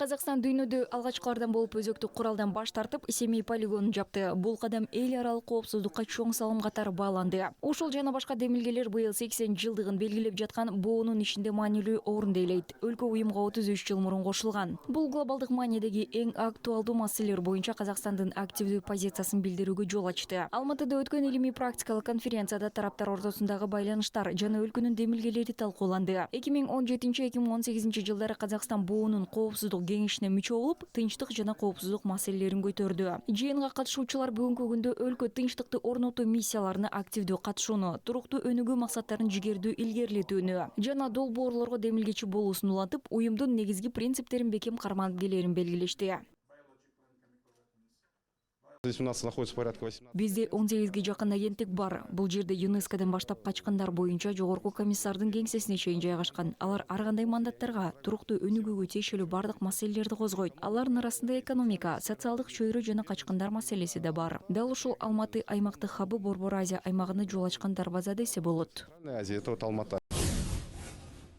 Қазақстан дүйнөдө алгачкылардан болуп өзөктүк куралдан баш тартып, Семей полигонун жапты. Бул кадам эл аралык коопсуздукка чоң салым катары бааланды. Ушул жана башка демилгелер быйыл 80 жылдыгын белгилеп жаткан боонун ишинде маанилүү орун ээлейт. Өлкө уюмга 33 жыл мурун кошулган. Бул глобалдык маанидеги эң актуалдуу маселелер боюнча Казакстандын активдүү позициясын билдирүүгө жол ачты. Алматыда өткөн илимий практикалык конференцияда тараптар ортосундагы байланыштар жана өлкөнүн демилгелери талкууланды. 2017-2018 жылдары Казакстан боонун коопсуздук кеңешине мүчө болуп, тынчтык жана коопсуздук маселелерин көтөрдү. Жыйынга катышуучулар бүгүнкү күндө өлкө тынчтыкты орнотуу миссияларына активдүү катышууну, туруктуу өнүгүү максаттарын жигердүү илгерилетүүнү жана долбоорлорго демилгечи болуусун улантып, уюмдун негизги принциптерин бекем карманып келерин белгилешти. Бизде 18ге жакын агенттик бар. Бул жерде ЮНЕСКОдон баштап качкандар боюнча жогорку комиссардын кеңсесине чейин жайгашкан. Алар ар кандай мандаттарга, туруктуу өнүгүүгө тиешелүү бардык маселелерди козгойт. Алардын арасында экономика, социалдык чөйрө жана качкандар маселеси да бар. Дал ушул Алматы аймактык хабы Борбор Азия аймагына жол ачкан дарбаза десе болот.